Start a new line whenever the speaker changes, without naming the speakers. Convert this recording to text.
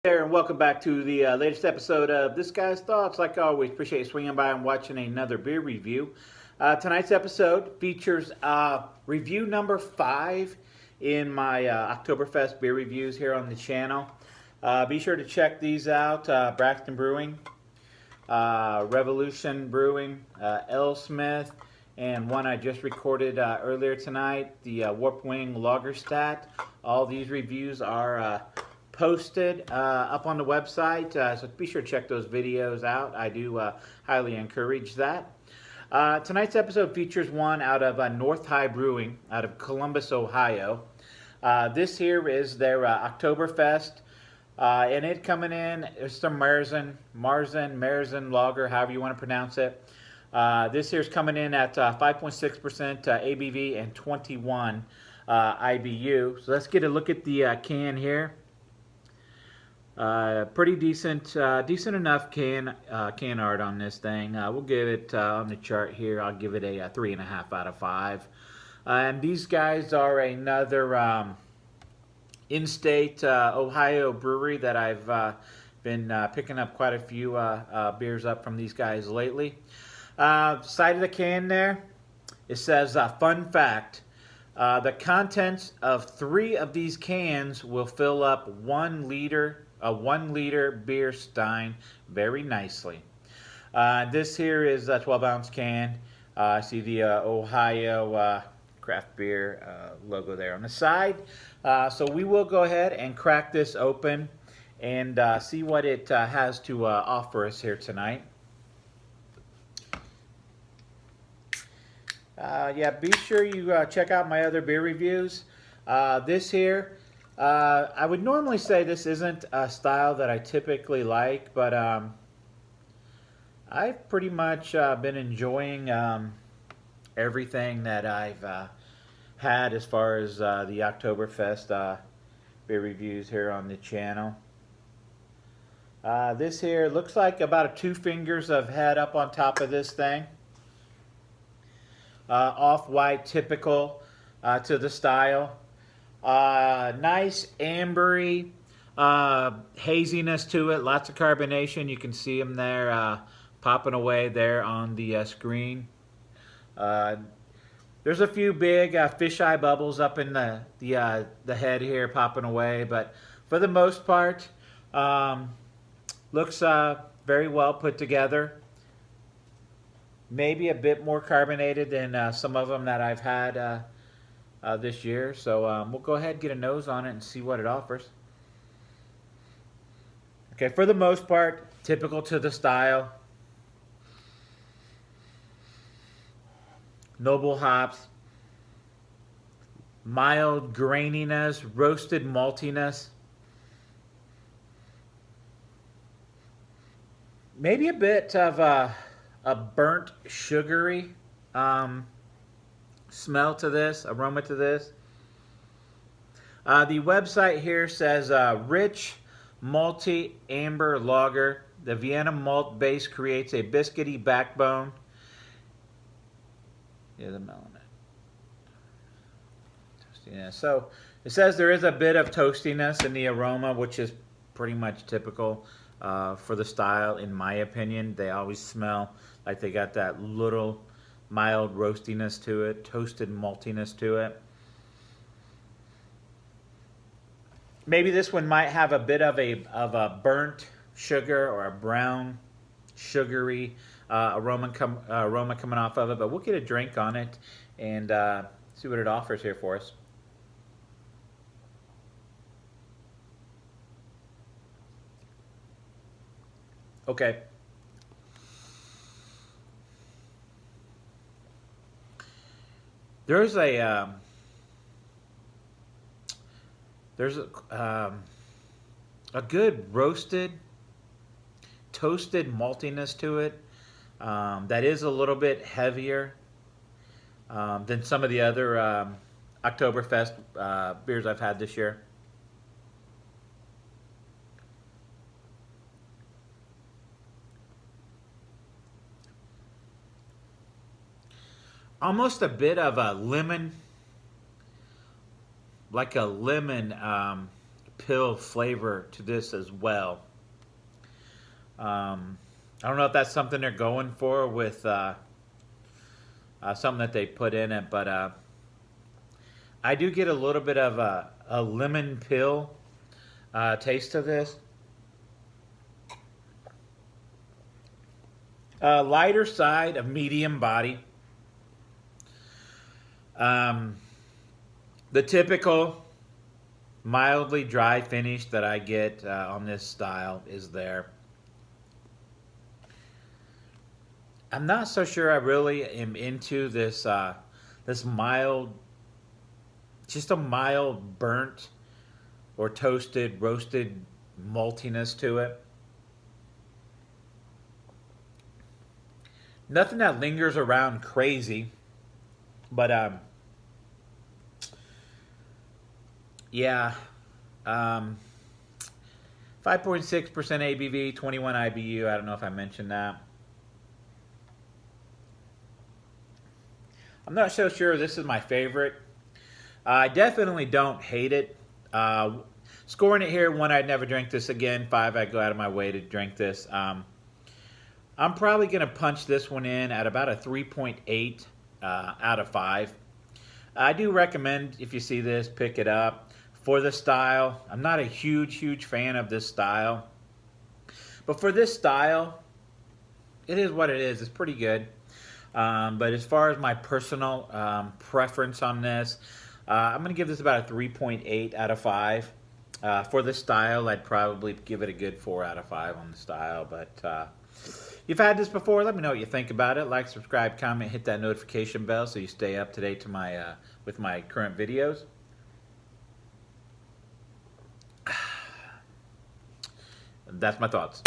There, and welcome back to the latest episode of This Guy's Thoughts. Like always, appreciate you swinging by and watching another beer review. Tonight's episode features review number 5 in my Oktoberfest beer reviews here on the channel. Be sure to check these out. Braxton Brewing, Revolution Brewing, L. Smith, and one I just recorded earlier tonight, the Warp Wing Lagerstat. All these reviews are posted up on the website, so be sure to check those videos out. I do highly encourage that. Tonight's episode features one out of North High Brewing out of Columbus, Ohio. This here is their Oktoberfest, and it coming in, it's the Marzen Lager, however you want to pronounce it. This here's coming in at 5.6% ABV and 21 IBU. So let's get a look at the can here. Pretty decent enough can art on this thing. We'll give it on the chart here. I'll give it a 3.5 out of 5. And these guys are another in-state Ohio brewery that I've been picking up quite a few beers up from these guys lately. Side of the can there, it says, fun fact. The contents of 3 of these cans will fill up 1 liter beer stein very nicely. This here is a 12-ounce can. I see the Ohio craft beer logo there on the side. So we will go ahead and crack this open and see what it has to offer us here tonight. Yeah, be sure you check out my other beer reviews. This here, I would normally say this isn't a style that I typically like, but I've pretty much been enjoying everything that I've had as far as the Oktoberfest beer reviews here on the channel. This here looks like about 2 fingers of head up on top of this thing. Off-white, typical to the style. Nice ambery haziness to it. Lots of carbonation. You can see them there popping away there on the screen. There's a few big fisheye bubbles up in the head here popping away, but for the most part, looks very well put together. Maybe a bit more carbonated than some of them that I've had this year. So we'll go ahead and get a nose on it and see what it offers. Okay, for the most part, typical to the style. Noble hops. Mild graininess, roasted maltiness. Maybe a bit of a burnt sugary smell to this, aroma to this. The website here says rich, malty, amber lager. The Vienna malt base creates a biscuity backbone. Yeah, the melanoiden. Yeah, so it says there is a bit of toastiness in the aroma, which is pretty much typical for the style, in my opinion. They always smell like they got that little mild roastiness to it, toasted maltiness to it. Maybe this one might have a bit of a burnt sugar or a brown sugary aroma coming off of it, but we'll get a drink on it and see what it offers here for us. Okay. There's a good roasted, toasted maltiness to it that is a little bit heavier than some of the other Oktoberfest beers I've had this year. Almost a bit of a lemon, like a lemon pill flavor to this as well. I don't know if that's something they're going for with something that they put in it, but I do get a little bit of a lemon pill taste to this. Lighter side of medium body. The typical mildly dry finish that I get on this style is there. I'm not so sure I really am into this this mild, just a mild burnt or toasted, roasted maltiness to it. Nothing that lingers around crazy, but yeah, 5.6% ABV, 21 IBU. I don't know if I mentioned that. I'm not so sure this is my favorite. I definitely don't hate it. Scoring it here, 1, I'd never drink this again. 5, I'd go out of my way to drink this. I'm probably going to punch this one in at about a 3.8 out of 5. I do recommend, if you see this, pick it up. For the style, I'm not a huge fan of this style. But for this style, it is what it is. It's pretty good. But as far as my personal preference on this, I'm going to give this about a 3.8 out of 5. For the style, I'd probably give it a good 4 out of 5 on the style. But you've had this before. Let me know what you think about it. Like, subscribe, comment, hit that notification bell so you stay up to date to my with my current videos. That's my thoughts.